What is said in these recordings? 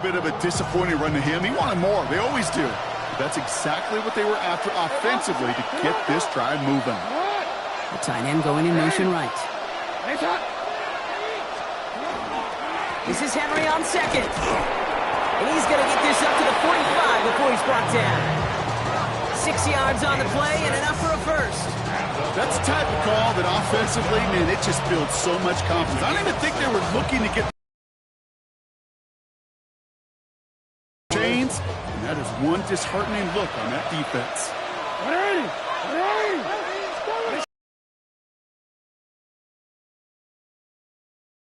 Bit of a disappointing run to him. He wanted more. They always do. That's exactly what they were after offensively to get this drive moving. The tight end going in motion right. This is Henry on second. And he's going to get this up to the 45 before he's brought down. 6 yards on the play and enough for a first. That's the type of call that offensively, man, it just builds so much confidence. I don't even think they were looking to get chains, and that is one disheartening look on that defense.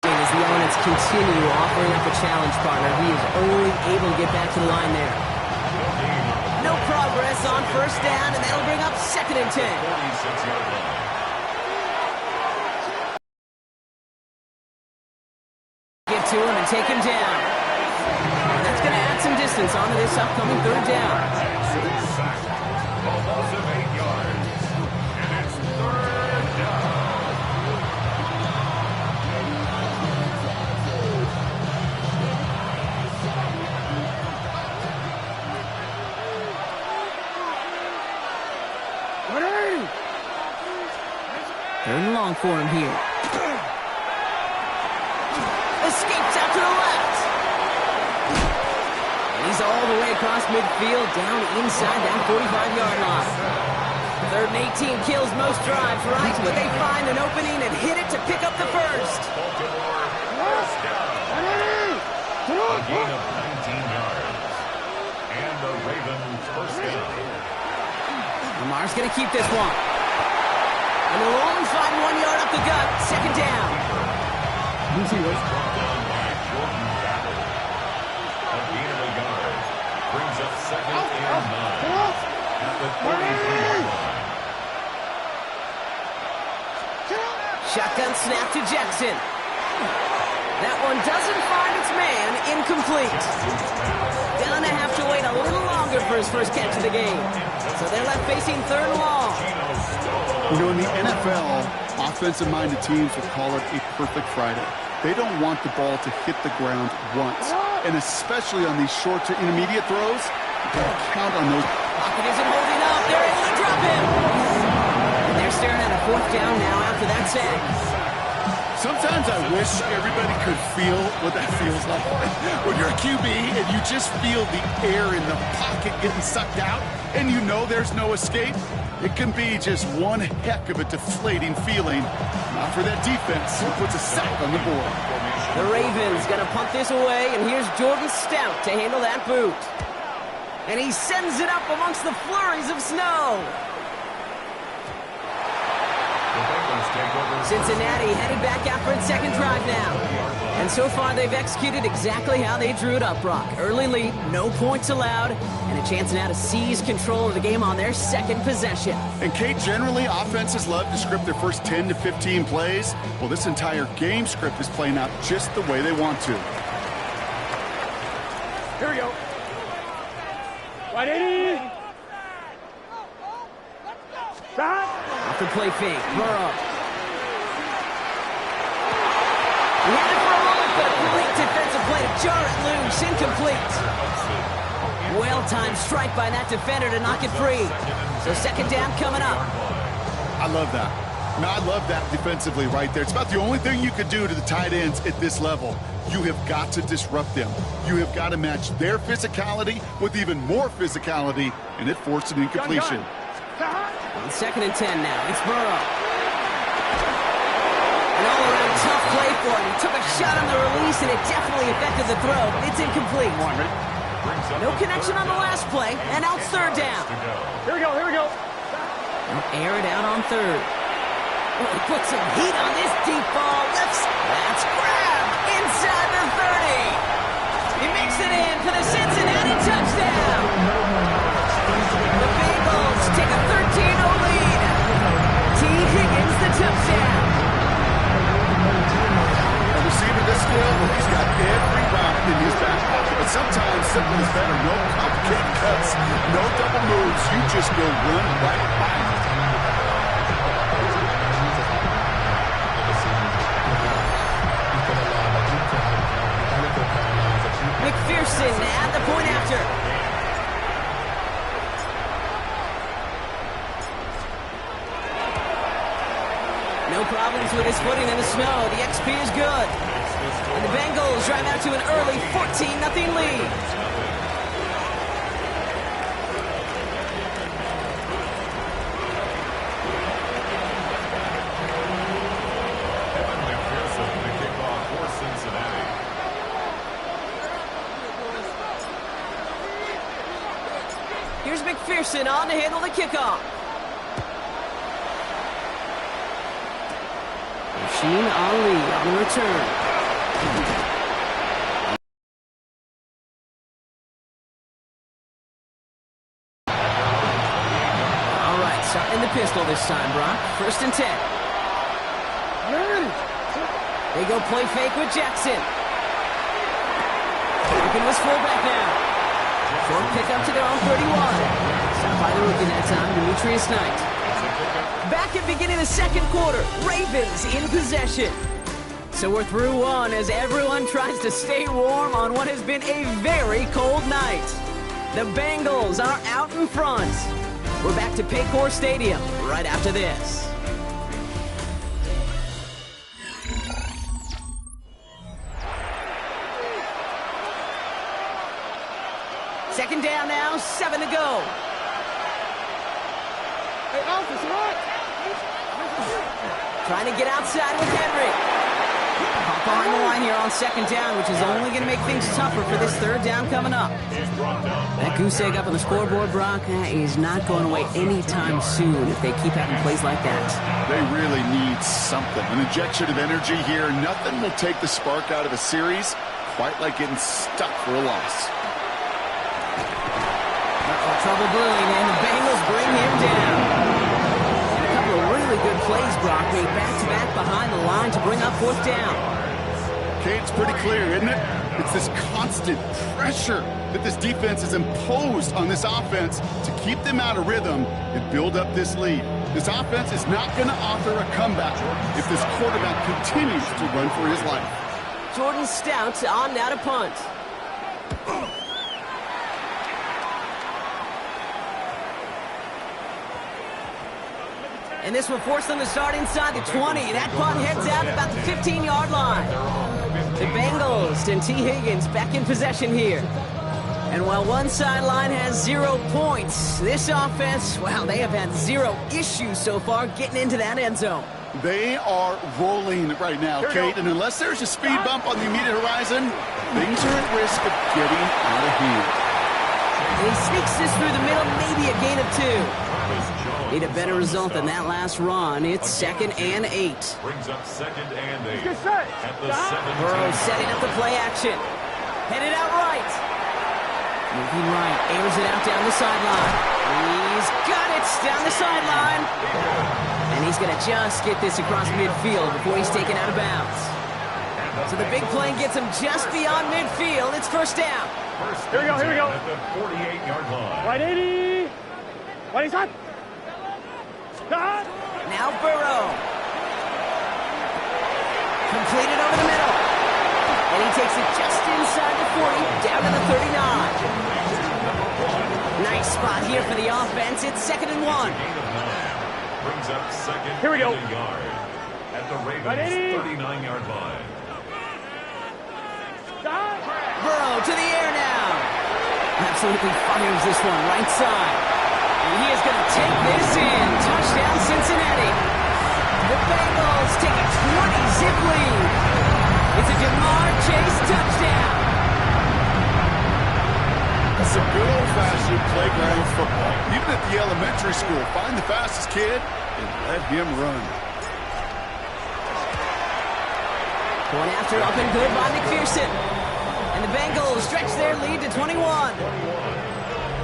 As the elements continue offering up a challenge partner, he is only able to get back to the line there. No progress on first down, and that'll bring up 2nd and 10. Get to him and take him down. And that's going to add some distance onto this upcoming 3rd down. Loss of 8 yards. And it's 3rd down. Third and long for him here. Escapes out to the left. And he's all the way across midfield, down inside that 45-yard line. 3rd and 18 kills most drives, right? But they find an opening and hit it to pick up the first. First down. A gain of 19 yards. And the Ravens first down. Lamar's going to keep this one. And they'll only find 1 yard up the gut. 2nd down. Brought down by Jordan Battle. A gain of a yard. Brings up 2nd and 9. At the 33-yard line. Shotgun snap to Jackson. That one doesn't find its man. Incomplete. Gonna have to wait a little longer for his first catch of the game. So they're left facing 3rd and long. You know, in the NFL, offensive-minded teams will call it a perfect Friday. They don't want the ball to hit the ground once. And especially on these short to intermediate throws, you got to count on those. Pocket isn't holding up. They're able to drop him. And they're staring at a 4th down now after that sack. Sometimes I wish everybody could feel what that feels like. When you're a QB and you just feel the air in the pocket getting sucked out and you know there's no escape, it can be just one heck of a deflating feeling. Not for that defense, who puts a sack on the board. The Ravens going to punt this away, and here's Jordan Stout to handle that boot. And he sends it up amongst the flurries of snow. Cincinnati headed back out for its 2nd drive now. And so far, they've executed exactly how they drew it up, Brock. Early lead, no points allowed, and a chance now to seize control of the game on their 2nd possession. And, Kate, generally, offenses love to script their first 10 to 15 plays. Well, this entire game script is playing out just the way they want to. Here we go. Right, 80. Off the play fake, Burrow. He had it for a moment, but a great defensive play to jar it loose. Incomplete. Well-timed strike by that defender to knock it free. So 2nd down coming up. I love that. Now, I love that defensively right there. It's about the only thing you could do to the tight ends at this level. You have got to disrupt them. You have got to match their physicality with even more physicality, and it forced an incompletion. On 2nd and 10 now, it's Burrow. An all-around tough play for him. He took a shot on the release, and it definitely affected the throw. It's incomplete. No connection on the last play, and now it's 3rd down. Here we go, here we go. They'll air it out on 3rd. Oh, he puts some heat on this deep ball. That's grabbed inside the 30. He makes it in for the Cincinnati touchdown. The Bengals take a 13-0 lead. T. Higgins the touchdown. A receiver this skill, well, he's got every route in his back pocket. But sometimes simple is better. No complicated cuts, no double moves. You just go run right by it. Jackson at the point after. No problems with his footing in the snow. The XP is good. And the Bengals drive out to an early 14-0 lead. Here's McPherson on to handle the kickoff. Sheen Ali on the return. All right, starting the pistol this time, Brock. 1st and 10. They go play fake with Jackson. Working this fullback now. Short pickup to their own 31. Stopped by the rookie that time, Demetrius Knight. Back at beginning of the second quarter, Ravens in possession. So we're through one as everyone tries to stay warm on what has been a very cold night. The Bengals are out in front. We're back to Paycor Stadium right after this. Second down now, 7 to go. Hey, Alphys, what? Trying to get outside with Henry. Hop on the line here on 2nd down, which is only going to make things tougher for this 3rd down coming up. That goose egg up on the scoreboard, Brock, is not going away anytime soon if they keep having plays like that. They really need something. An injection of energy here. Nothing will take the spark out of a series quite like getting stuck for a loss. Trouble brewing, and the Bengals bring him down. And a couple of really good plays, Brock, made back-to-back behind the line to bring up 4th down. Okay, it's pretty clear, isn't it? It's this constant pressure that this defense has imposed on this offense to keep them out of rhythm and build up this lead. This offense is not going to offer a comeback if this quarterback continues to run for his life. Jordan Stout on now to punt. And this will force them to start inside the 20. That punt heads out about the 15-yard line. The Bengals and T. Higgins back in possession here. And while one sideline has 0 points, this offense, well, they have had 0 issues so far getting into that end zone. They are rolling right now, Kate, and unless there's a speed bump on the immediate horizon, things are at risk of getting out of hand. And he sneaks this through the middle, maybe a gain of 2. Need a better result than that last run. It's 2nd and 8. Brings up 2nd and 8. Good set. At the 17. Burrow setting up the play action. Headed out right. Moving right. Airs it out down the sideline. He's got it down the sideline. And he's going to just get this across midfield before he's taken out of bounds. So the big play gets him just beyond midfield. It's 1st down. Here we go. At the 48-yard line. Right 80. Right inside. Stop. Now Burrow. Completed over the middle. And he takes it just inside the 40, down to the 39. Nice spot here for the offense. It's 2nd and 1. Brings up 2nd Here we go. and a yard. At the Ravens' 39-yard line. Stop. Burrow to the air now. Absolutely fires this one right side. And he is going to take this in. Touchdown, Cincinnati. The Bengals take a 20-zip lead. It's a Jamar Chase touchdown. That's some good old-fashioned playground football. Even at the elementary school, find the fastest kid and let him run. Going after up and good by McPherson. And the Bengals stretch their lead to 21.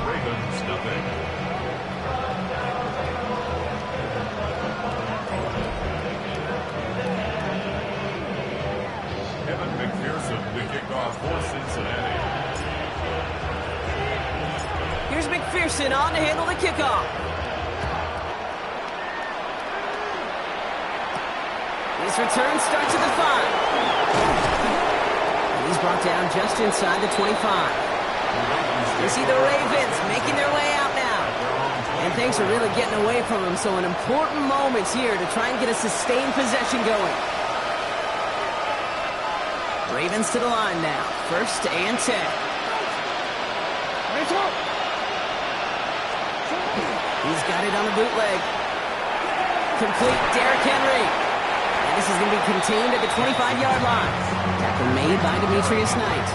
Ravens nothing. Evan McPherson, the kickoff for Cincinnati. Here's McPherson on to handle the kickoff. This return starts at the 5. And he's brought down just inside the 25. You see the Ravens making their way out now. And things are really getting away from them, so an important moment here to try and get a sustained possession going. Ravens to the line now. 1st and 10. He's got it on the bootleg. Complete, Derrick Henry. And this is going to be contained at the 25-yard line. Tackle made by Demetrius Knight.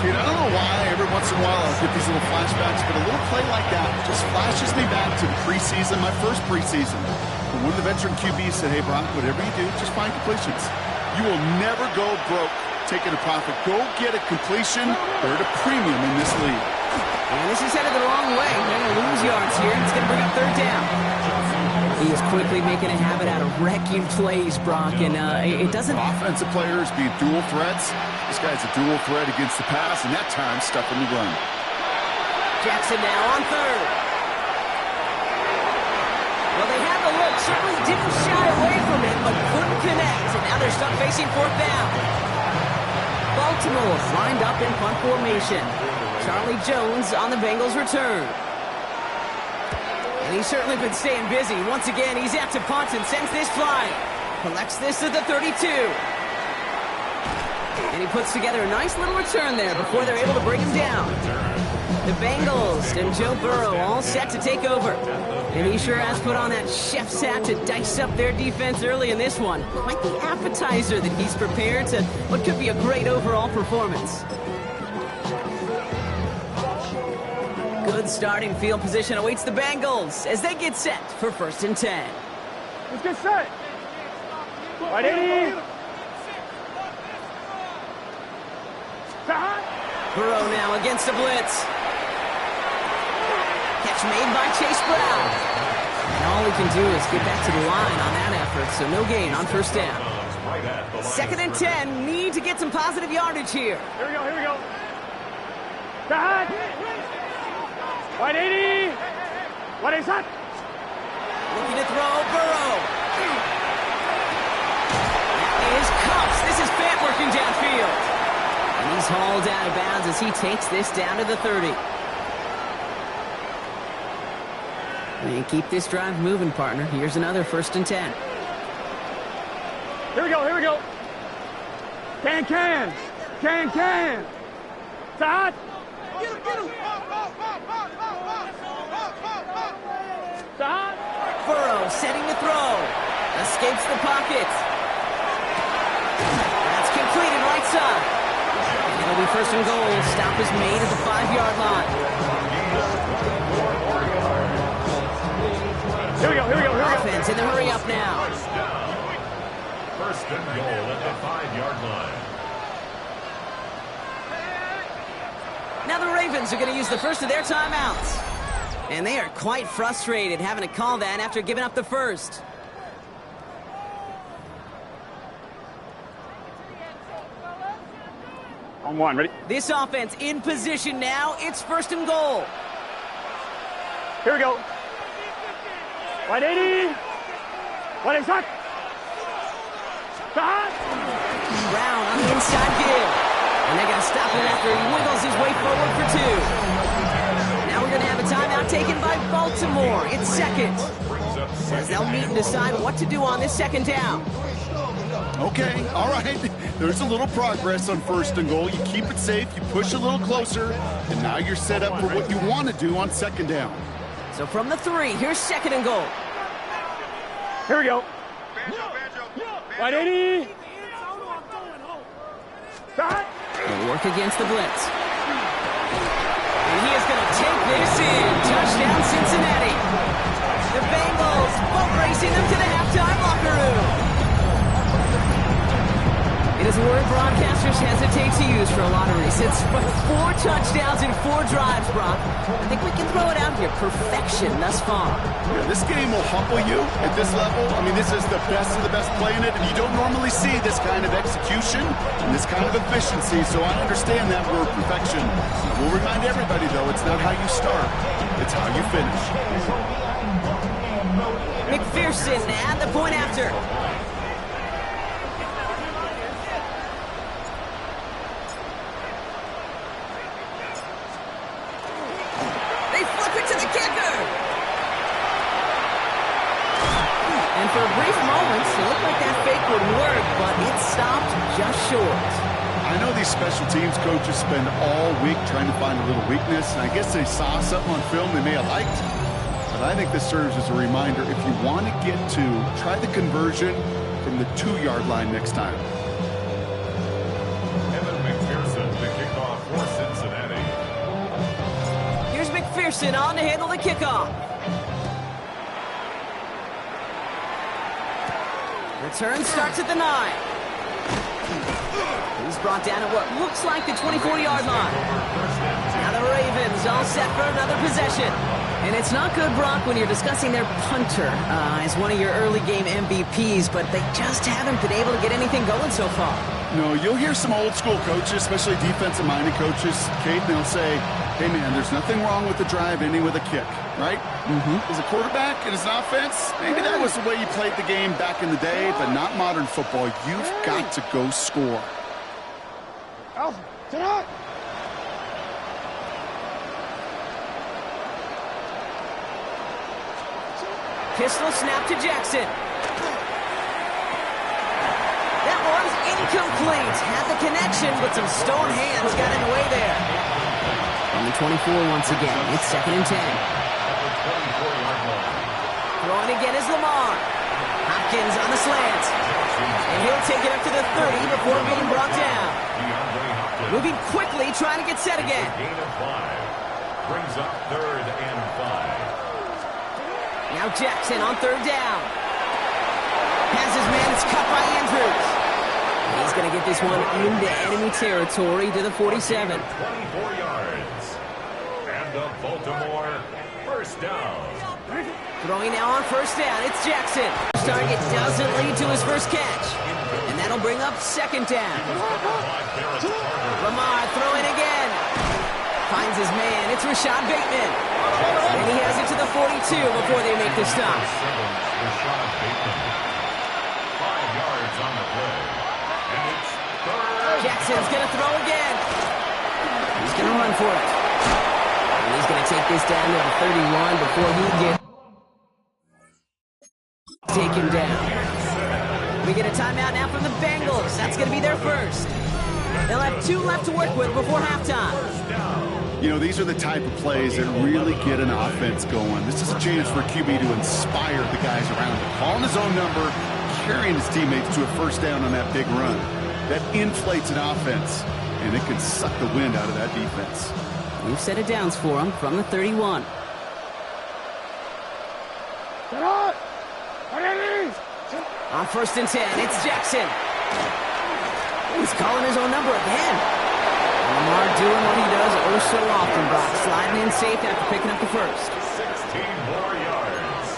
Dude, I don't know why every once in a while I'll get these little flashbacks, but a little play like that just flashes me back to the preseason, my first preseason. When one of the veteran QBs said, hey, Brock, whatever you do, just find completions. You will never go broke taking a profit. Go get a completion. They're at a premium in this league. And this is headed the wrong way. They're going to lose yards here. It's going to bring up 3rd down. He is quickly making a habit out of wrecking plays, Brock, and it doesn't... Offensive players being dual threats. This guy's a dual threat against the pass, and that time stuffing the run. Jackson now on 3rd. Well, they had the look. Certainly didn't shy away from it, but couldn't connect. And now they're stuck facing 4th down. Baltimore lined up in punt formation. Charlie Jones on the Bengals return. And he's certainly been staying busy. Once again, he's out to punt and sends this flying. Collects this at the 32. And he puts together a nice little return there before they're able to bring him down. The Bengals and Joe Burrow all set to take over. And he sure has put on that chef's hat to dice up their defense early in this one. Quite the appetizer that he's prepared to what could be a great overall performance. Good starting field position awaits the Bengals as they get set for 1st and 10. Let's get set. Right, Eddie. Burrow now against the blitz. Catch made by Chase Brown. And all he can do is get back to the line on that effort, so no gain on 1st down. 2nd and 10, need to get some positive yardage here. Here we go. Right, 80. What is that? Looking to throw, Burrow. That is Kups. This is Fant working downfield. And he's hauled out of bounds as he takes this down to the 30. And keep this drive moving, partner. Here's another 1st and 10. Here we go. Can. Sahad. Get him. Sahad. Burrow setting the throw. Escapes the pocket. That's completed right side. And it'll be 1st and goal. Stop is made at the 5-yard line. Here we go. Offense in the hurry up now. 1st and goal at the 5-yard line. Now the Ravens are going to use the first of their timeouts. And they are quite frustrated having to call that after giving up the first. On 1, ready? This offense in position now. It's 1st and goal. Here we go. Right, 80. What is that? Sahad. Brown on the inside give. And they're going to stop him after he wiggles his way forward for 2. Now we're going to have a timeout taken by Baltimore. It's 2nd. As they'll meet and decide what to do on this 2nd down. Okay, all right. There's a little progress on 1st and goal. You keep it safe, you push a little closer, and now you're set up for what you want to do on 2nd down. So from the 3, here's 2nd and goal. Here we go. Right, 80. Sahad. They'll work against the blitz. And he is going to take this in. Touchdown, Cincinnati. The Bengals boat racing them to the halftime locker room. It is a word broadcasters hesitate to use for a lottery. Since 4 touchdowns in 4 drives, Brock. I think we can throw it out here. Perfection thus far. Yeah, this game will humble you at this level. I mean, this is the best of the best playing it, and you don't normally see this kind of execution and this kind of efficiency, so I understand that word perfection. We'll remind everybody, though, it's not how you start, it's how you finish. McPherson at the point after. short. I know these special teams coaches spend all week trying to find a little weakness, and I guess they saw something on film they may have liked. But I think this serves as a reminder, if you want to get two, try the conversion from the 2-yard line next time. Evan McPherson, the kickoff for Cincinnati. Here's McPherson on to handle the kickoff. Return starts at the 9. He's brought down at what looks like the 24-yard line. Now the Ravens all set for another possession. And it's not good, Brock, when you're discussing their punter as one of your early game MVPs, but they just haven't been able to get anything going so far. No, you'll hear some old school coaches, especially defensive-minded coaches, Kate, and they'll say, hey, man, there's nothing wrong with the drive ending with a kick, right? As a quarterback and as an offense, maybe that was the way you played the game back in the day, but not modern football. You've got to go score. Alpha, sit out. Pistol snap to Jackson. That one's incomplete. Had the connection, but some stone hands got in the way there. On the 24 once again. It's 2nd and 10. Throwing again is Lamar. Hopkins on the slant. And he'll take it up to the 30 before being brought down. Moving quickly, trying to get set again. Gain of 5. Brings up 3rd and 5. Now Jackson on 3rd down. Has his man, it's cut by Andrews. He's going to get this one into enemy territory to the 47. 24 yards. And the Baltimore first down. Throwing now on 1st down, it's Jackson. Target doesn't lead to his first catch. And that'll bring up 2nd down. Lamar throwing again. Finds his man, it's Rashad Bateman. And he has it to the 42 before they make the stop. Rashad Bateman. 5 yards on the play. And it's 3rd. Jackson's going to throw again. He's going to run for it. And he's going to take this down to the 31 before he gets taken down. We get a timeout now from the Bengals. That's going to be their first. They'll have 2 left to work with before halftime. You know, these are the type of plays that really get an offense going. This is a chance for QB to inspire the guys around him. Calling his own number, carrying his teammates to a first down on that big run. That inflates an offense, and it can suck the wind out of that defense. We've set it downs for him from the 31. Sit out. On 1st and 10, it's Jackson. He's calling his own number again. Lamar doing what he does oh so often, Brock. Sliding in safe after picking up the first. 16 more yards.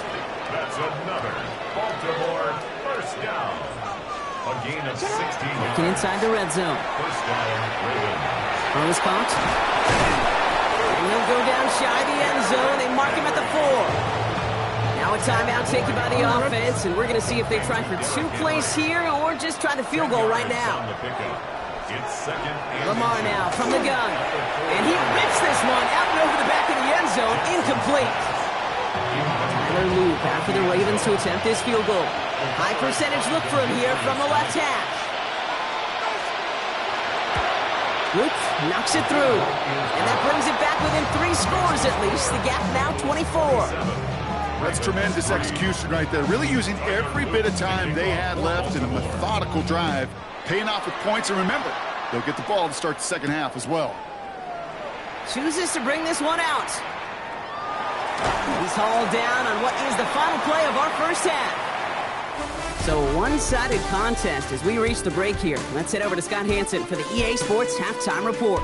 That's another Baltimore first down. A gain of 16 yards. Looking inside the red zone. First down, Ravens. Throw is caught. And he'll go down shy of the end zone. They mark him at the 4. Now a timeout taken by the offense, and we're going to see if they try for 2 plays here or just try the field goal right now. It's 2nd and Lamar now from the gun. And he rips this one out and over the back of the end zone. Incomplete. Tyler Loop after the Ravens to attempt this field goal. High percentage look for him here from the left hash. Loop knocks it through. And that brings it back within 3 scores at least. The gap now 24. That's tremendous execution right there. Really using every bit of time they had left in a methodical drive, paying off with points. And remember, they'll get the ball to start the second half as well. Chooses to bring this one out. He's hauled down on what is the final play of our first half. So a one-sided contest as we reach the break here. Let's head over to Scott Hanson for the EA Sports Halftime Report.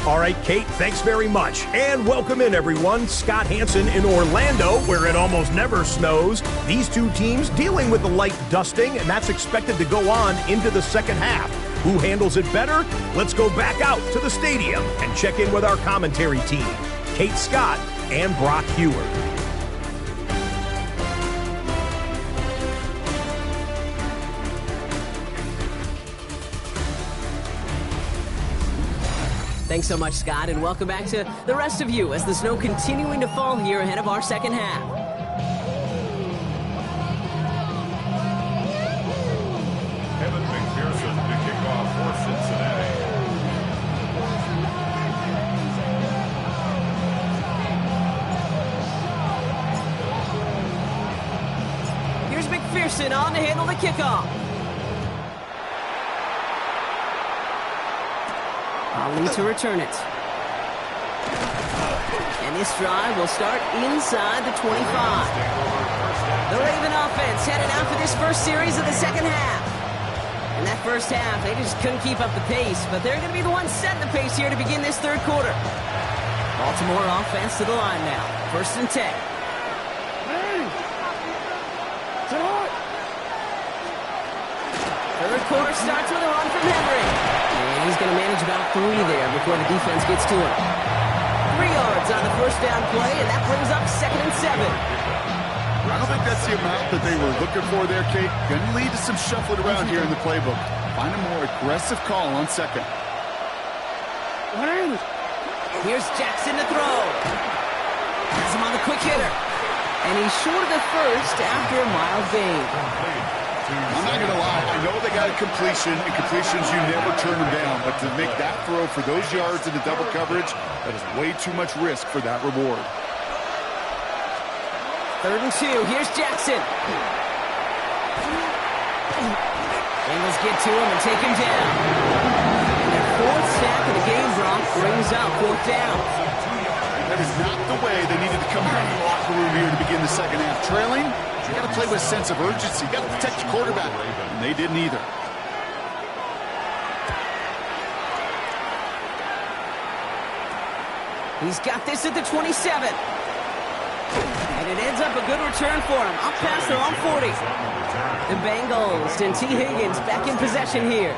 All right, Kate, thanks very much. And welcome in, everyone. Scott Hanson in Orlando, where it almost never snows. These 2 teams dealing with a light dusting, and that's expected to go on into the second half. Who handles it better? Let's go back out to the stadium and check in with our commentary team, Kate Scott and Brock Huard. Thanks so much, Scott, and welcome back to the rest of you as the snow continuing to fall here ahead of our second half. Evan McPherson, Anderson on to handle the kickoff. Ali to return it. And this drive will start inside the 25. The Raven offense headed out for this first series of the second half. In that first half, they just couldn't keep up the pace, but they're going to be the ones setting the pace here to begin this third quarter. Baltimore offense to the line now. 1st and 10. Third quarter starts with a run from Henry. And he's going to manage about 3 there before the defense gets to him. 3 yards on the first down play, and that brings up 2nd and 7. I don't think that's the amount that they were looking for there, Kate. Going to lead to some shuffling around here in the playbook. Find a more aggressive call on 2nd. Here's Jackson to throw. Has him on the quick hitter. And he's short of the first after a mild gain. I'm not going to lie. I know they got a completion, and completions, you never turn them down. But to make that throw for those yards in the double coverage, that is way too much risk for that reward. 3rd and 2. Here's Jackson. Bengals get to him and take him down. Their 4th sack of the game, Brock, brings up 4th down. That is not the way they needed to come out of the locker room here to begin the second half. Trailing, you got to play with a sense of urgency. You got to protect your quarterback, and they didn't either. He's got this at the 27. And it ends up a good return for him. Up past their own 40. The Bengals and T. Higgins back in possession here.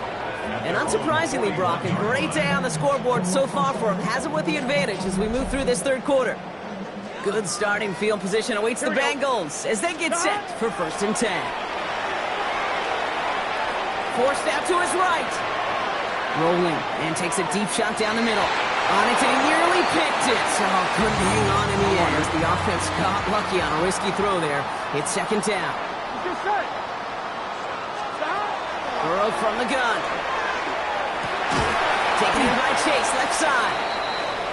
And unsurprisingly, Brock, a great day on the scoreboard so far for him. Has him with the advantage as we move through this third quarter. Good starting field position awaits the Bengals as they get set for 1st and 10. Forced out to his right. Rolling and takes a deep shot down the middle. On it, and he nearly picked it. So couldn't hang on in the end as the offense got lucky on a risky throw there. It's 2nd down. Burrow from the gun. Taken in by Chase, left side.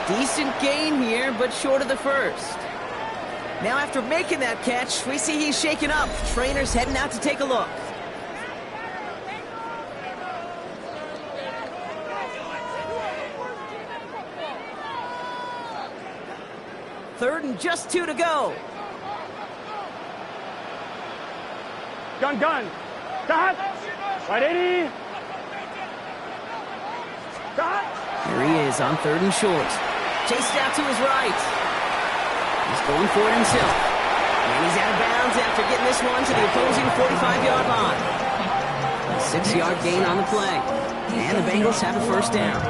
Decent gain here, but short of the first. Now after making that catch, we see he's shaken up. Trainer's heading out to take a look. Third and just 2 to go. Gun. Stop. 180. Stop. Here he is on 3rd and short. Chased out to his right. He's going for it himself. And he's out of bounds after getting this one to the opposing 45-yard line. A 6-yard gain on the play. And the Bengals have a 1st down.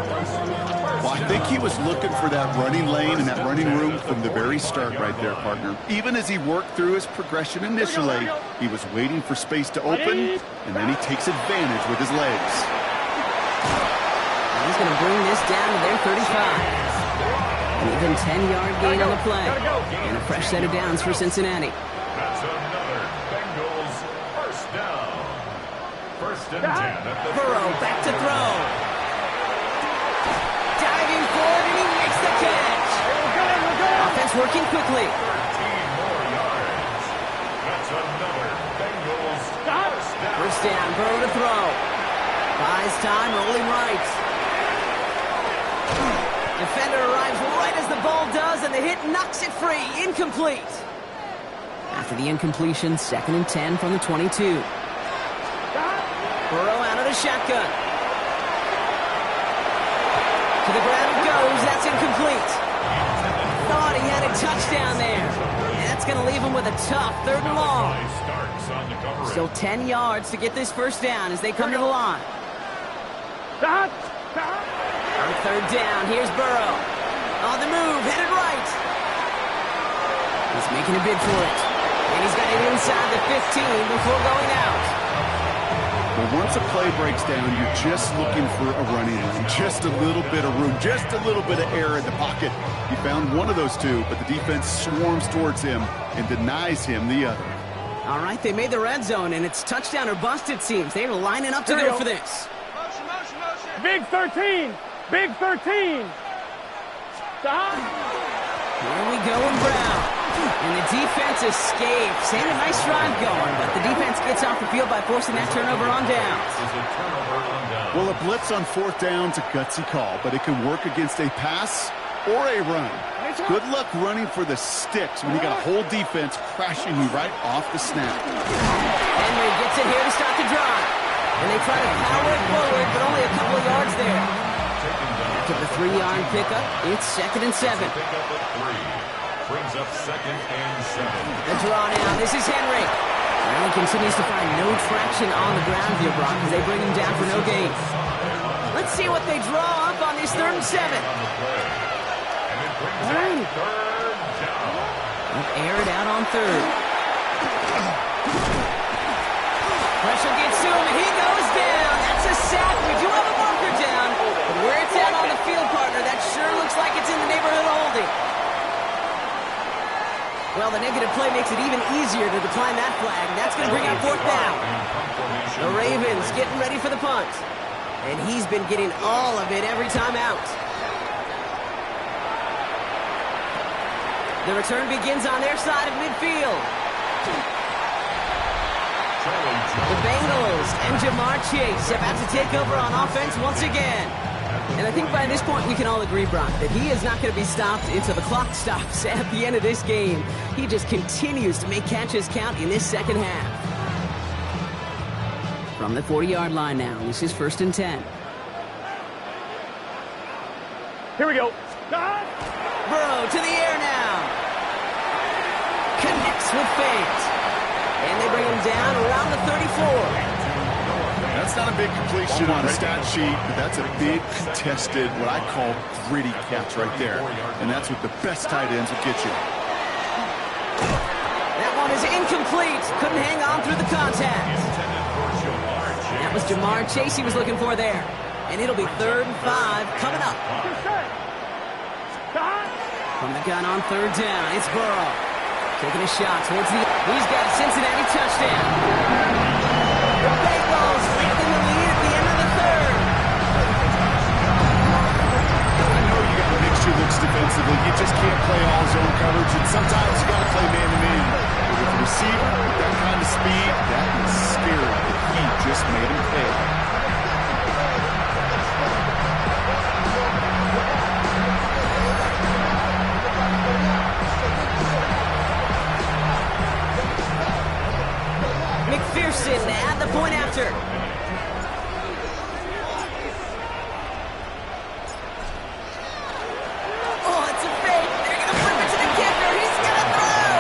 Well, I think he was looking for that running lane and that running room from the very start right there, partner. Even as he worked through his progression initially, he was waiting for space to open, and then he takes advantage with his legs. And he's going to bring this down to their 35. An even 10-yard gain on the play. And a fresh set of downs for Cincinnati. That's another Bengals 1st down. 1st and 10 at the Burrow back to throw. Diving forward, and he makes the catch. Offense working quickly. 13 more yards. That's another Bengals 1st down. 1st down, Burrow to throw. Buys time, rolling right. Defender arrives right as the ball does, and the hit knocks it free. Incomplete. After the incompletion, 2nd and 10 from the 22. Burrow out of the shotgun. To the ground it goes. That's incomplete. Thought he had a touchdown there. And that's going to leave him with a tough 3rd and long. Still 10 yards to get this 1st down as they come to the line. On 3rd down, here's Burrow. On the move, headed right. He's making a bid for it. And he's got it inside the 15 before going out. Well, once a play breaks down, you're just looking for a running lane. Just a little bit of room, just a little bit of air in the pocket. He found one of those two, but the defense swarms towards him and denies him the other. All right, they made the red zone, and it's touchdown or bust, it seems. They're lining up to go for this. Big 13. Big 13. Stop. Here we go, and Brown. And the defense escapes. And a nice drive going, but the defense gets off the field by forcing that turnover on downs. Well, a blitz on 4th down's a gutsy call, but it can work against a pass or a run. Good luck running for the sticks when you got a whole defense crashing you right off the snap. Henry gets it here to start the drive. And they try to power it forward, but only a couple of yards there. After the 3-yard pickup, it's 2nd and 7. Brings up 2nd and 7. The draw now. This is Henry. And he continues to find no traction on the ground here, Brock, as they bring him down for no gain. Let's see what they draw up on this 3rd and 7. Air it out on 3rd. Pressure gets to him, and he goes down. That's a sack. We do have a marker down. But where it's at on the field, partner, that sure looks like it's in the neighborhood of holding. Well, the negative play makes it even easier to decline that flag. That's going to bring out 4th down. The Ravens getting ready for the punt. And he's been getting all of it every time out. The return begins on their side of midfield. The Bengals and Jamar Chase about to take over on offense once again. And I think by this point we can all agree, Brock, that he is not going to be stopped until the clock stops at the end of this game. He just continues to make catches count in this second half. From the 40-yard line now, this is 1st and 10. Here we go. Burrow to the air now. Connects with fans. And they bring him down around the 34. That's not a big completion on the stat sheet, but that's a big contested, what I call gritty catch right there. And that's what the best tight ends will get you. That one is incomplete. Couldn't hang on through the contact. That was Jamar Chase he was looking for there. And it'll be 3rd and 5 coming up. From the gun on 3rd down, it's Burrow. Taking a shot towards the... He's got a Cincinnati touchdown. The Bengals taking the lead at the end of the 3rd. I know you got to mix your looks defensively. You just can't play all zone coverage, and sometimes you got to play man-to-man. But with a receiver with that kind of speed, that is scary. The heat just made him pay. McPherson at the point after. Oh, it's a fake. They're going to flip it to the kicker. He's going to throw.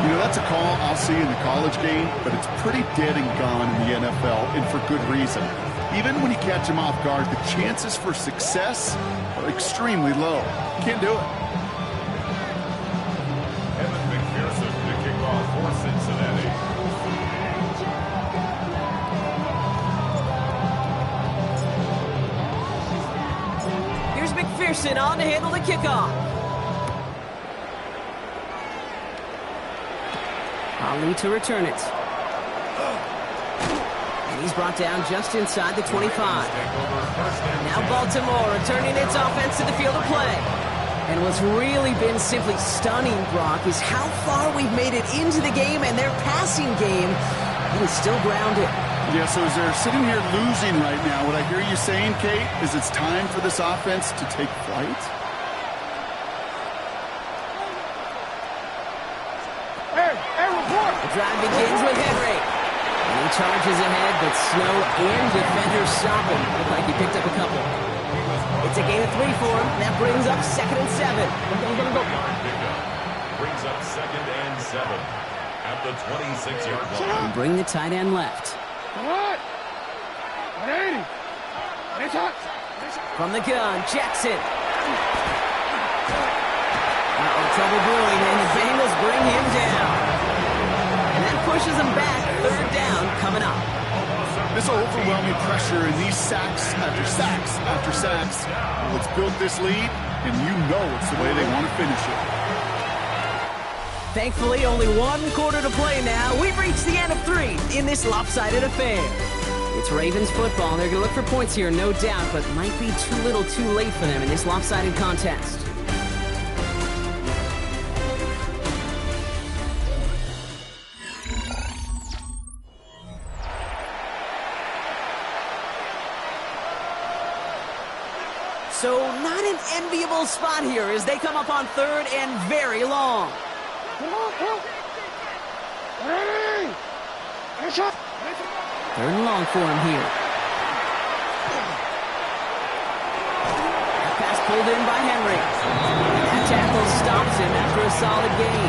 You know, that's a call I'll see in the college game, but it's pretty dead and gone in the NFL, and for good reason. Even when you catch him off guard, the chances for success are extremely low. Can't do it. For Cincinnati. Here's McPherson on to handle the kickoff. Ali to return it. And he's brought down just inside the 25. Now Baltimore returning its offense to the field of play. And what's really been simply stunning, Brock, is how far we've made it into the game, and their passing game is still grounded. Yeah, so as they're sitting here losing right now, what I hear you saying, Kate, is it's time for this offense to take flight? The drive begins with Henry. And he charges ahead, but Snow and defenders stop him. Look like he picked up a couple. It's a gain of 3 for him. That brings up 2nd and 7. Brings up 2nd and 7 at the 26-yard line. And bring the tight end left. From the gun, Jackson. Trouble brewing, and the Bengals bring him down. And that pushes him back. 3rd down coming up. This overwhelming pressure and these sacks after sacks after sacks. Well, it's built this lead, and you know it's the way they want to finish it. Thankfully, only 1 quarter to play now. We've reached the end of 3 in this lopsided affair. It's Ravens football. They're going to look for points here, no doubt, but might be too little too late for them in this lopsided contest. So not an enviable spot here as they come up on third and very long. Third and long for him here. Pass pulled in by Henry. That tackle stops him after a solid gain.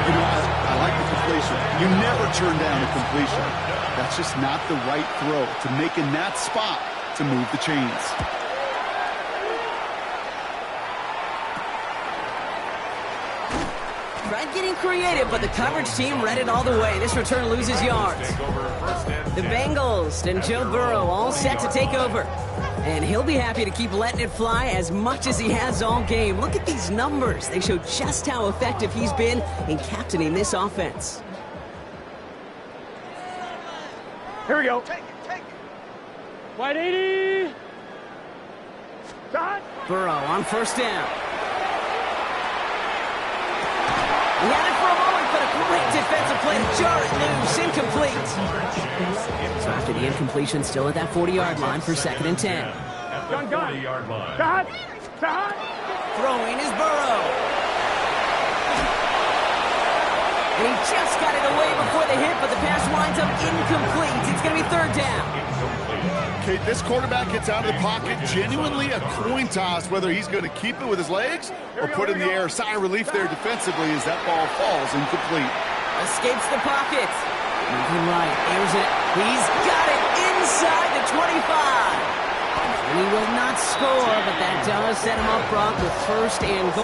You know, I like the completion. You never turn down a completion. That's just not the right throw to make in that spot to move the chains. Tried getting creative, but the coverage team read it all the way. This return loses yards. The Bengals and Joe Burrow all set to take over. And he'll be happy to keep letting it fly as much as he has all game. Look at these numbers. They show just how effective he's been in captaining this offense. Here we go. Take it. Wide 80. Shot. Burrow on first down. He had it for a moment, but a great defensive play to jar it loose. Incomplete. So after the incompletion, still at that 40-yard line for 2nd and 10. At the 40-yard line. Shot. Throwing is Burrow. And he just got it away before the hit, but the pass winds up incomplete. It's going to be 3rd down. Okay, this quarterback gets out of the pocket, genuinely a coin toss whether he's going to keep it with his legs or put it in the air. Sigh of relief there defensively as that ball falls incomplete. Escapes the pocket. Moving right, airs it. He's got it inside the 25. And he will not score, but that does set him up, Brock, with 1st and goal.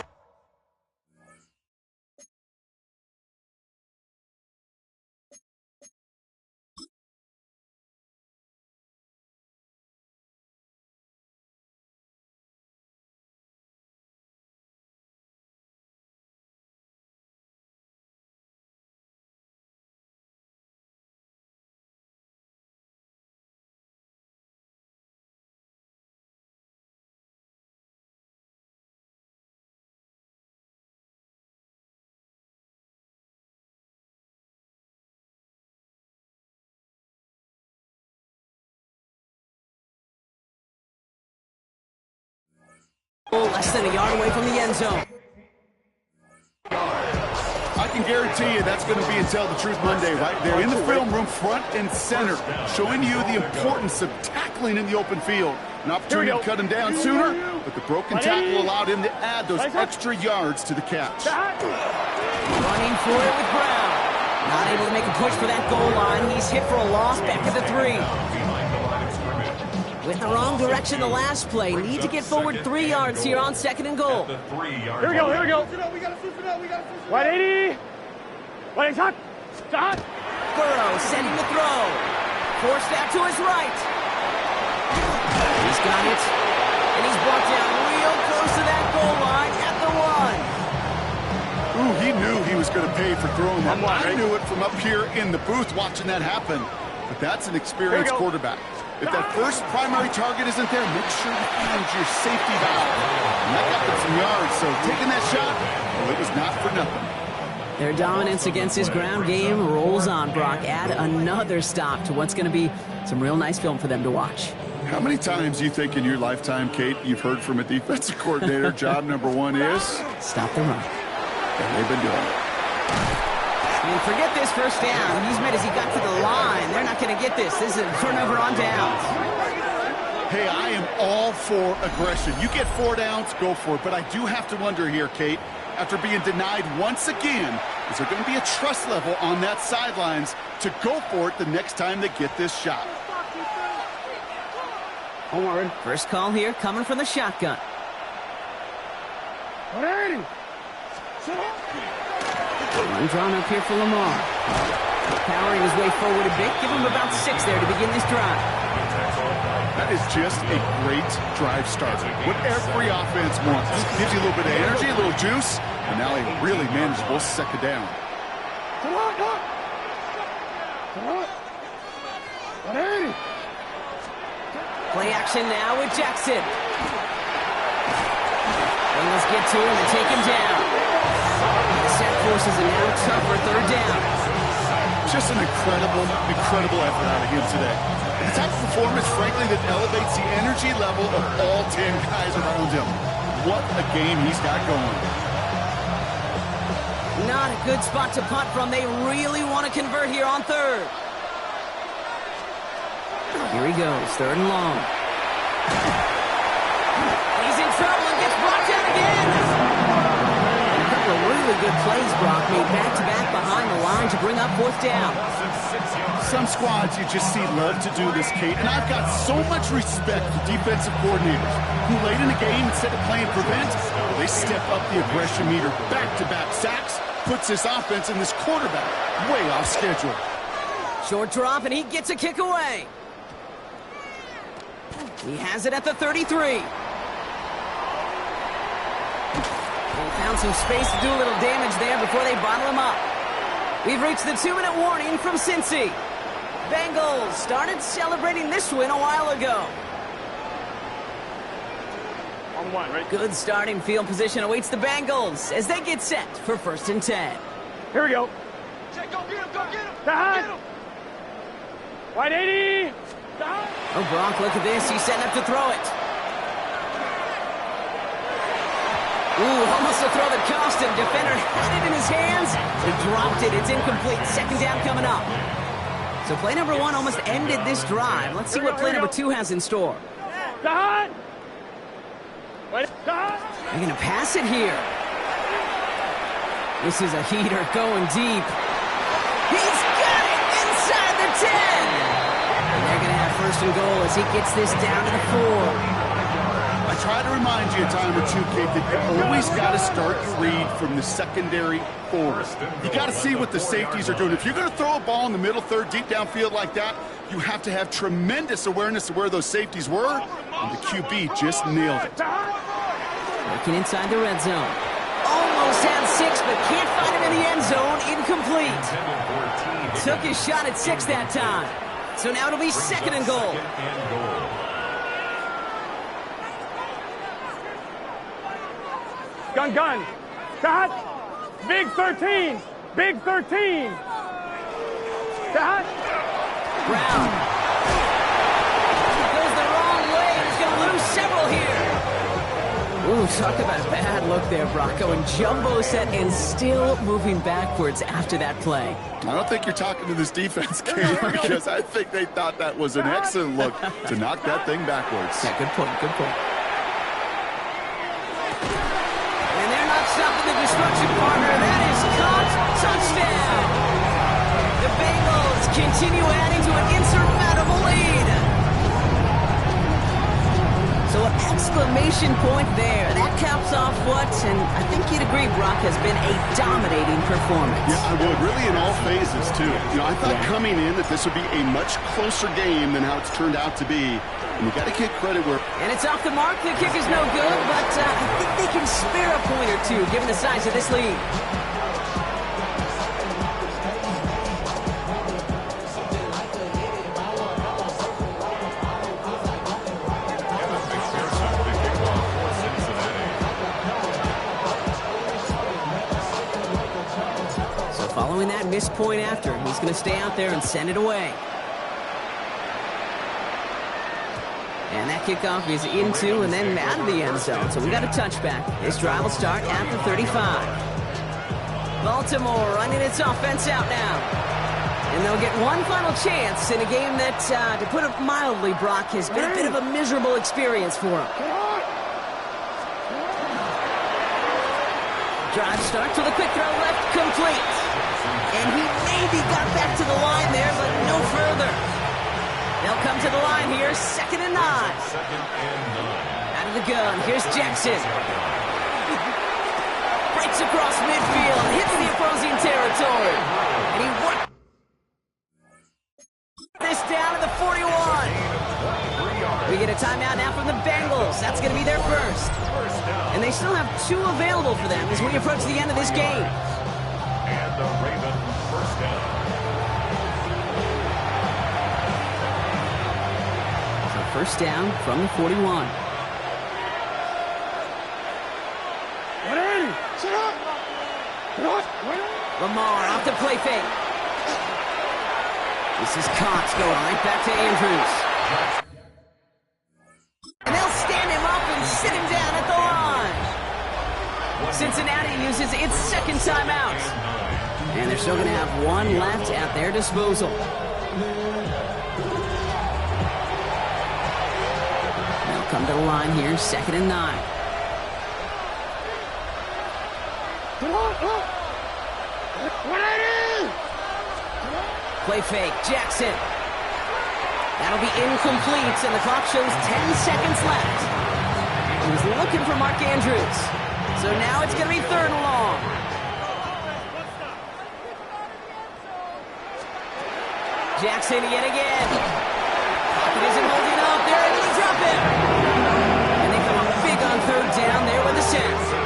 Less than a yard away from the end zone. I can guarantee you that's going to be in Tell the Truth Monday right there in the film room, front and center, showing you the importance of tackling in the open field. An opportunity to cut him down sooner, but the broken tackle allowed him to add those extra yards to the catch. Running for it with Brown. Not able to make a push for that goal line. He's hit for a loss back at the 3. With the wrong direction the last play. Need to get forward 3 yards here on 2nd and goal. Here we go. Wide 80. Wide shot. Burrow sending the throw. Forced out to his right. He's got it. And he's brought down real close to that goal line at the 1. Ooh, he knew he was going to pay for throwing that. I knew it from up here in the booth watching that happen. But that's an experienced quarterback. If that first primary target isn't there, make sure you find your safety valve. And that got them some yards, so taking that shot, well, it was not for nothing. Their dominance against his ground game rolls on, Brock. Add another stop to what's going to be some real nice film for them to watch. How many times do you think in your lifetime, Kate, you've heard from a defensive coordinator, job number 1 is? Stop the run. And they've been doing it. And forget this first down. He's made as he got to the line. They're not going to get this. This is a turnover on downs. Hey, I am all for aggression. You get 4 downs, go for it. But I do have to wonder here, Kate, after being denied once again, is there going to be a trust level on that sidelines to go for it the next time they get this shot? First call here coming from the shotgun. One drawn up here for Lamar. Powering his way forward a bit. Give him about 6 there to begin this drive. That is just a great drive starter. What every offense wants. Gives you a little bit of energy, a little juice, and now a really manageable 2nd down. Play action now with Jackson. Bengals get to him and take him down. The set forces a now tougher 3rd down. Just an incredible effort out of him today. The type of performance, frankly, that elevates the energy level of all 10 guys around him. What a game he's got going. Not a good spot to punt from. They really want to convert here on third. Here he goes, third and long. He's in trouble and gets brought down again. And a couple of really good plays, Brock, made back-to-back behind the line to bring up fourth down. Some squads you just see love to do this, Kate, and I've got so much respect for defensive coordinators who late in the game, instead of playing prevent, they step up the aggression meter. Back-to-back sacks puts this offense and this quarterback way off schedule. Short drop, and he gets a kick away. He has it at the 33. They found some space to do a little damage there before they bottle him up. We've reached the 2-minute warning from Cincy. Bengals started celebrating this win a while ago. On one, right? Good starting field position awaits the Bengals as they get set for 1st and 10. Here we go. Check, go get him, go get him. Down. Get him. Wide 80. Down. Oh, Brock, look at this. He's setting up to throw it. Ooh, almost a throw that cost him. Defender had it in his hands. He dropped it. It's incomplete. 2nd down coming up. So play number 1 almost ended this drive. Let's see what play number 2 has in store. Down. Wait. Down. They're going to pass it here. This is a heater going deep. He's got it inside the 10. And they're going to have 1st and goal as he gets this down to the 4. I try to remind you a time or two, Kate, that you always got to start your read from the secondary forward. You got to see what the safeties are doing. If you're going to throw a ball in the middle third, deep downfield like that, you have to have tremendous awareness of where those safeties were, and the QB just nailed it. Working inside the red zone. Almost had 6, but can't find him in the end zone. Incomplete. Took his shot at 6 that time. So now it'll be 2nd and goal. Gun. Cut. Big 13. Big 13. Cut. Brown. Goes the wrong way. He's going to lose several here. Ooh, talk about a bad look there, Brocco. And jumbo set and still moving backwards after that play. I don't think you're talking to this defense, Kate, because I think they thought that was an excellent look to knock that thing backwards. Yeah, good point. Stopping the destruction partner. That is caught. Touchdown. The Bengals continue adding to an insurmountable lead. So an exclamation point there. That caps off what, and I think you'd agree, Brock, has been a dominating performance. Yeah, I would. Really in all phases, too. You know, I thought coming in that this would be a much closer game than how it's turned out to be. And you got to give credit where... And it's off the mark. The kick is no good, but I think they can spare a point or two given the size of this lead. So following that missed point after, he's going to stay out there and send it away. And that kickoff is into and then out of the end zone. So we got a touchback. This drive will start at the 35. Baltimore running its offense out now. And they'll get one final chance in a game that, to put it mildly, Brock, has been a bit of a miserable experience for them. Drive starts with a quick throw left, complete. And he maybe got back to the line there, but no further. They'll come to the line here, 2nd and 9. Out of the gun, here's Jackson. Breaks across midfield, hits the opposing territory. And he worked this down to the 41. We get a timeout now from the Bengals. That's going to be their first. And they still have 2 available for them as we approach the end of this game. And the Ravens first down. First down from the 41. Lamar off the play fake. This is Cox going right back to Andrews. And they'll stand him up and sit him down at the line. Cincinnati uses its second timeout. And they're still going to have one left at their disposal. They'll come to the line here, 2nd and 9. Play fake, Jackson. That'll be incomplete, and the clock shows 10 seconds left. He was looking for Mark Andrews. So now it's going to be 3rd and long. Jackson yet again. Pocket isn't holding up. They're able to drop him. And they come up big on 3rd down there with the sack.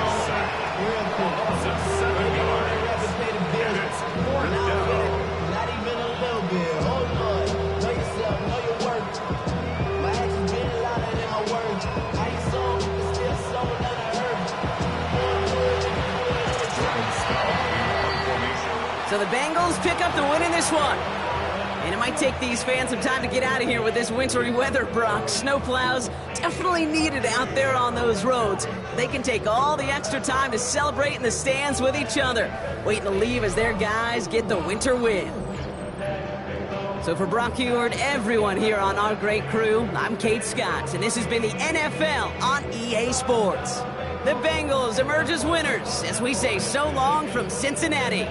So the Bengals pick up the win in this one. And it might take these fans some time to get out of here with this wintry weather, Brock. Snowplows definitely needed out there on those roads. They can take all the extra time to celebrate in the stands with each other, waiting to leave as their guys get the winter win. So for Brock Huard, everyone here on our great crew, I'm Kate Scott, and this has been the NFL on EA Sports. The Bengals emerge as winners as we say so long from Cincinnati.